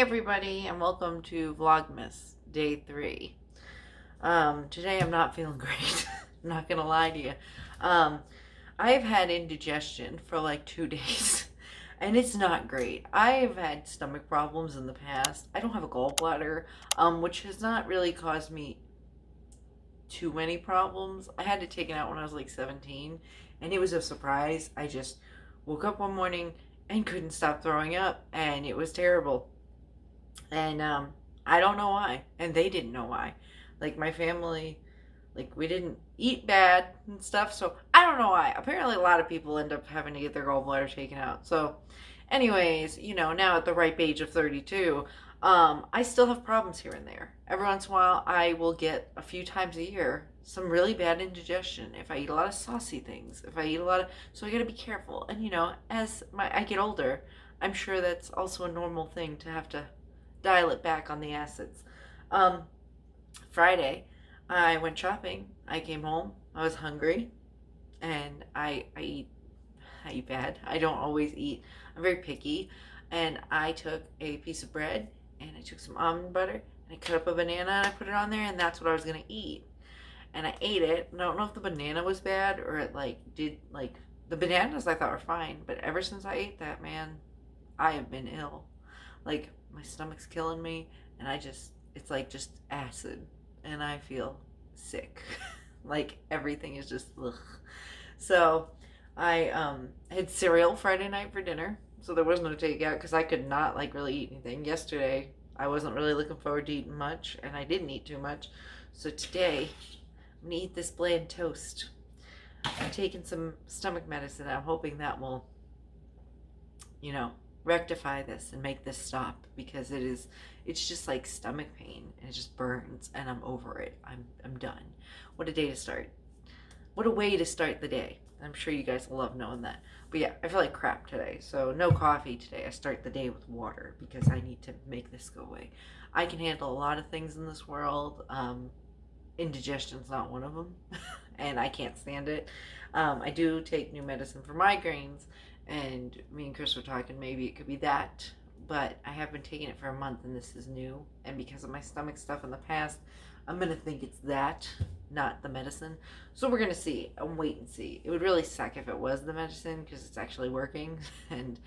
everybody, and welcome to Vlogmas Day 3. Today I'm not feeling great. I'm not gonna lie to you. I've had indigestion for like 2 days, and it's not great. I've had stomach problems in the past. I don't have a gallbladder, which has not really caused me too many problems. I had to take it out when I was like 17, and it was a surprise. I just woke up one morning and couldn't stop throwing up, and it was terrible. And I don't know why, and they didn't know why. Like my family, like we didn't eat bad and stuff, so I don't know why. Apparently, a lot of people end up having to get their gallbladder taken out. So, anyways, now at the ripe age of 32, I still have problems here and there. Every once in a while, I will get a few times a year some really bad indigestion if I eat a lot of saucy things. If I eat a lot of, so I got to be careful. And as I get older, I'm sure that's also a normal thing to have to dial it back on the acids. Friday, I went shopping. I came home. I was hungry, and I eat bad. I don't always eat. I'm very picky, and I took a piece of bread and I took some almond butter and I cut up a banana and I put it on there, and that's what I was gonna eat. And I ate it. I don't know if the banana was bad or it the bananas I thought were fine, but ever since I ate that, man, I have been ill. Like my stomach's killing me, and it's like just acid, and I feel sick. Like everything is just ugh. So I had cereal Friday night for dinner, so there was no takeout because I could not really eat anything. Yesterday I wasn't really looking forward to eating much, and I didn't eat too much. So today I'm gonna eat this bland toast. I'm taking some stomach medicine. I'm hoping that will, rectify this and make this stop, because it's just like stomach pain and it just burns, and I'm over it. I'm done. What a day to start. What a way to start the day. I'm sure you guys love knowing that. But yeah, I feel like crap today. So no coffee today. I start the day with water because I need to make this go away. I can handle a lot of things in this world. Indigestion's not one of them. And I can't stand it. I do take new medicine for migraines, and me and Chris were talking maybe it could be that, but I have been taking it for a month and this is new, and because of my stomach stuff in the past, I'm gonna think it's that, not the medicine. So we're gonna see and wait and see. It would really suck if it was the medicine because it's actually working, and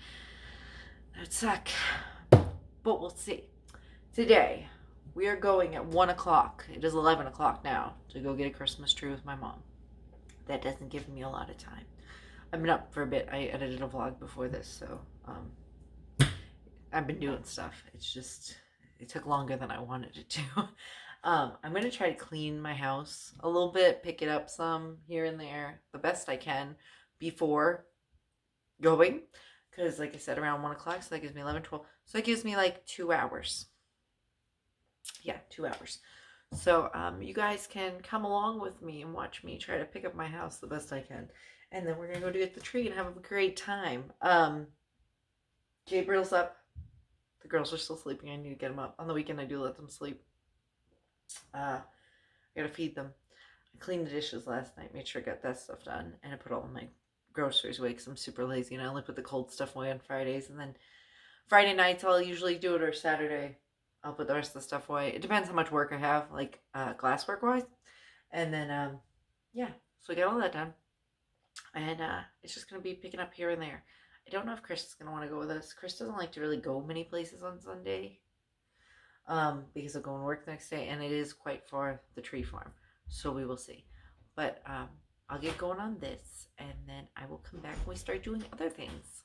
that'd suck, but we'll see. Today we are going at 1 o'clock. It is 11 o'clock now to go get a Christmas tree with my mom. That doesn't give me a lot of time. I've been up for a bit. I edited a vlog before this, so I've been doing stuff. It took longer than I wanted it to. I'm going to try to clean my house a little bit, pick it up some here and there, the best I can before going. Because, like I said, around 1 o'clock, so that gives me 11, 12. So it gives me like 2 hours. Yeah, 2 hours. So you guys can come along with me and watch me try to pick up my house the best I can. And then we're going to go get the tree and have a great time. Gabriel's up. The girls are still sleeping. I need to get them up. On the weekend, I do let them sleep. I got to feed them. I cleaned the dishes last night. Made sure I got that stuff done. And I put all my groceries away because I'm super lazy. And I only put the cold stuff away on Fridays. And then Friday nights, I'll usually do it, or Saturday, I'll put the rest of the stuff away. It depends how much work I have, like glasswork wise. And then, yeah, so I got all that done. And it's just going to be picking up here and there. I don't know if Chris is going to want to go with us. Chris doesn't like to really go many places on Sunday because of going to work the next day. And it is quite far, the tree farm. So we will see. But I'll get going on this, and then I will come back when we start doing other things.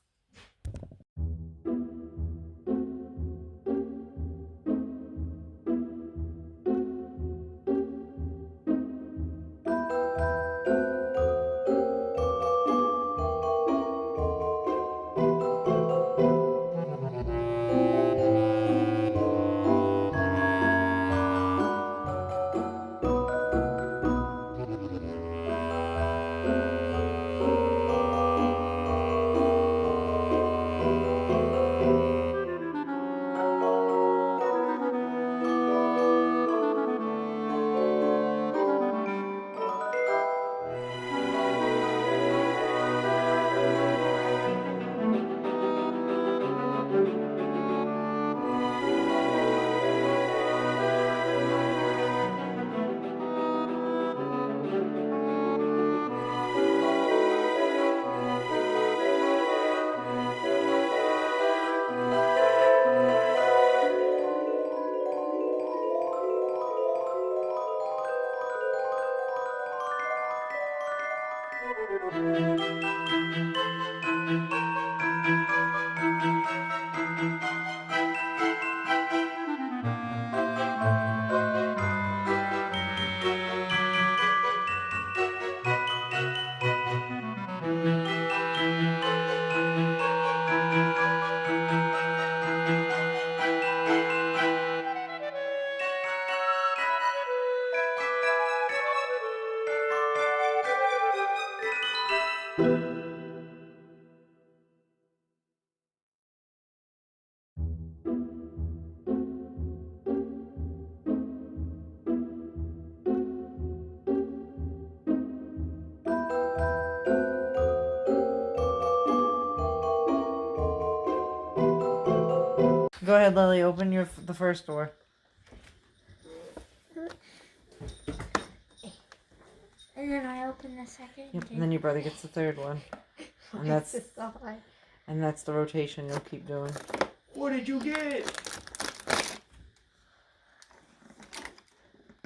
Go ahead, Lily. Open the first door. And then I open the second. Yep. And then your brother gets the third one. And that's the rotation you'll keep doing. What did you get?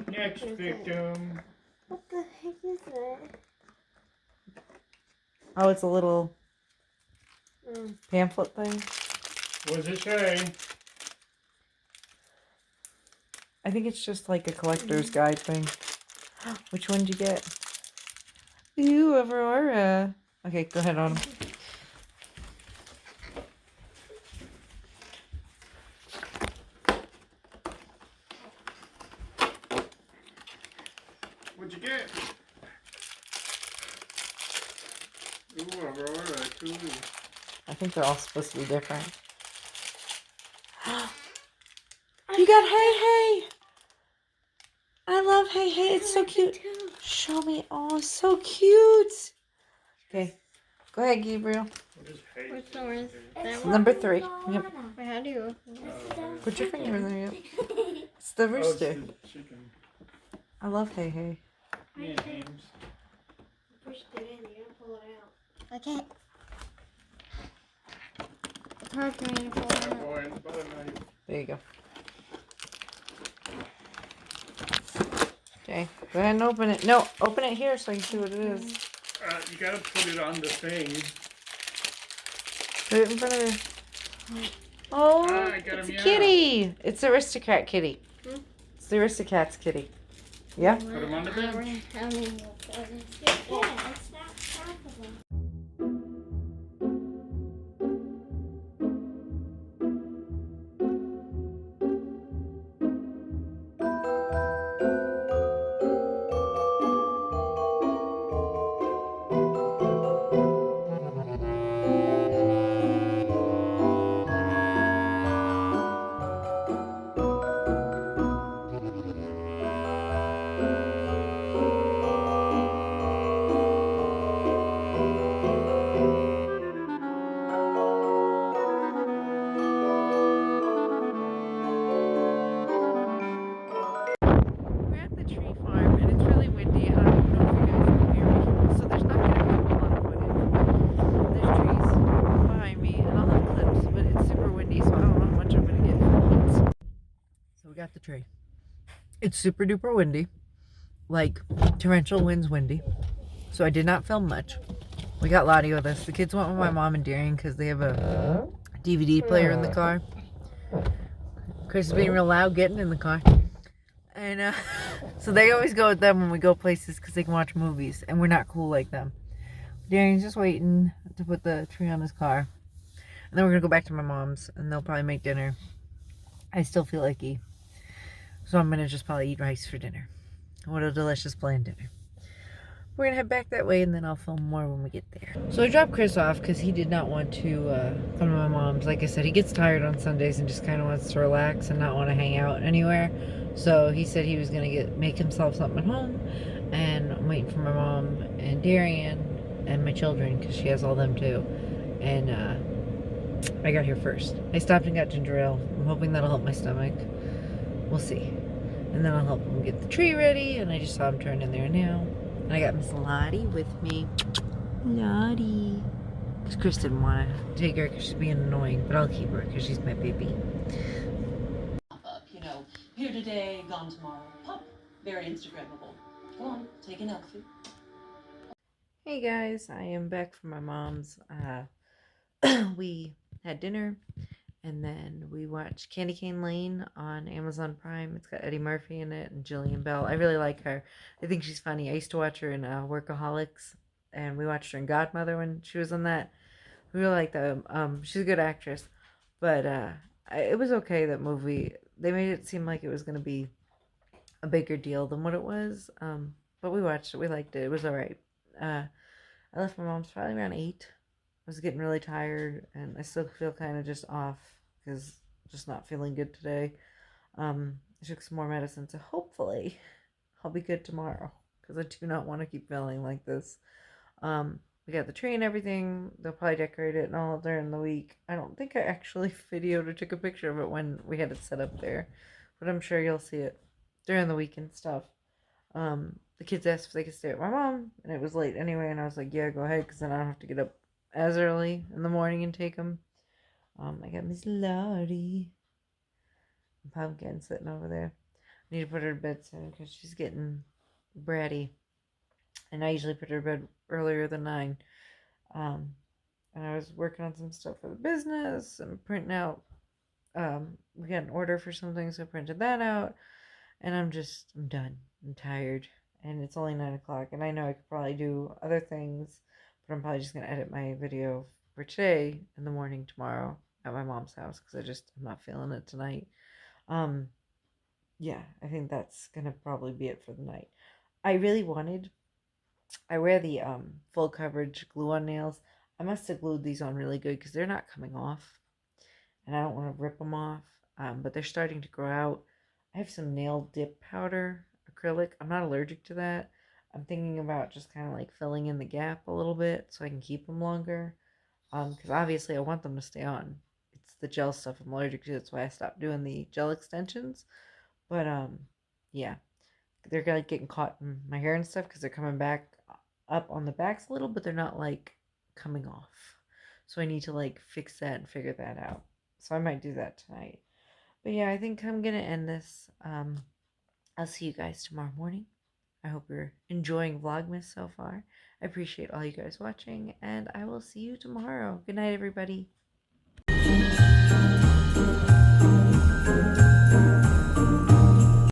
Next victim. What the heck is that? Oh, it's a little pamphlet thing. What does it say? I think it's just like a collector's guide thing. Which one did you get? Ooh, Aurora. Okay, go ahead, Autumn. What'd you get? Ooh, Aurora, too. I think they're all supposed to be different. You got Hey Hey! I love Hey Hey, it's so cute. Show me. Oh, so cute. Okay, go ahead, Gabriel. What is hey? Which one is that one? Number 3. Yep. Wait, how do you open it? Put your finger in there. Yep. It's the rooster. Oh, it's the chicken. I love Hey Hey. Yeah, James. Push it in, you gotta pull it out. Okay. It's hard for me to pull it out. Oh, and the butter knife. There you go. Okay, go ahead and open it. No, open it here so I can see what it is. You gotta put it on the thing. Put it in front of her. Oh, I got it's a him, yeah. kitty. It's the Aristocrat kitty. Hmm? It's the Aristocats kitty. Yeah? Put him on the bench. Yeah, it's not stackable. We're at the tree farm and it's really windy. I don't know if you guys can hear me. So there's not going to be a whole lot of footage. There's trees behind me and I'll have clips, but it's super windy, so I don't know how much I'm going to get filmed. So we got the tree. It's super duper windy. Like torrential winds windy. So I did not film much. We got Lottie with us. The kids went with my mom and Darian because they have a DVD player in the car. Chris is being real loud getting in the car. And so they always go with them when we go places because they can watch movies. And we're not cool like them. Darian's just waiting to put the tree on his car. And then we're going to go back to my mom's and they'll probably make dinner. I still feel icky. So I'm going to just probably eat rice for dinner. What a delicious bland dinner. We're going to head back that way and then I'll film more when we get there. So I dropped Chris off because he did not want to come to my mom's. Like I said, he gets tired on Sundays and just kind of wants to relax and not want to hang out anywhere. So he said he was going to make himself something at home. And I'm waiting for my mom and Darian and my children because she has all them too. And I got here first. I stopped and got ginger ale. I'm hoping that'll help my stomach. We'll see. And then I'll help him get the tree ready. And I just saw him turn in there now. And I got Miss Lottie with me. Lottie. Because Chris didn't want to take her because she's being annoying. But I'll keep her because she's my baby. Up, you know, here today, gone tomorrow. Pop, very Instagrammable. Go on, take an selfie. Hey guys, I am back from my mom's. We had dinner and then we watched Candy Cane Lane on Amazon Prime. It's got Eddie Murphy in it and Jillian Bell. I really like her. I think she's funny. I used to watch her in Workaholics, and we watched her in Godmother when she was on that. We really like that. She's a good actress, but it was okay. That movie. They made it seem like it was going to be a bigger deal than what it was. But we watched it. We liked it. It was all right. Uh, I left my mom's probably around 8. I was getting really tired, and I still feel kind of just off because just not feeling good today. I took some more medicine, so hopefully I'll be good tomorrow because I do not want to keep feeling like this. We got the tree and everything. They'll probably decorate it and all during the week. I don't think I actually videoed or took a picture of it when we had it set up there, but I'm sure you'll see it during the week and stuff. The kids asked if they could stay with my mom, and it was late anyway, and I was like, yeah, go ahead, because then I don't have to get up as early in the morning and take them. I got Miss Lottie and Pumpkin sitting over there. I need to put her to bed soon because she's getting bratty, and I usually put her to bed earlier than 9. Um, and I was working on some stuff for the business and printing out. We got an order for something, so I printed that out, and I'm done. I'm tired, and it's only 9 o'clock, and I know I could probably do other things, but I'm probably just gonna edit my video for today in the morning tomorrow at my mom's house because I'm not feeling it tonight. Um, yeah, I think that's gonna probably be it for the night. I really wanted. I wear the full coverage glue on nails. I must have glued these on really good because they're not coming off, and I don't want to rip them off. But they're starting to grow out. I have some nail dip powder acrylic. I'm not allergic to that. I'm thinking about just kind of like filling in the gap a little bit so I can keep them longer. Because obviously I want them to stay on. It's the gel stuff I'm allergic to. That's why I stopped doing the gel extensions. But yeah, they're like getting caught in my hair and stuff because they're coming back up on the backs a little, but they're not like coming off. So I need to like fix that and figure that out. So I might do that tonight. But yeah, I think I'm gonna end this. I'll see you guys tomorrow morning. I hope you're enjoying Vlogmas so far. I appreciate all you guys watching, and I will see you tomorrow. Good night, everybody.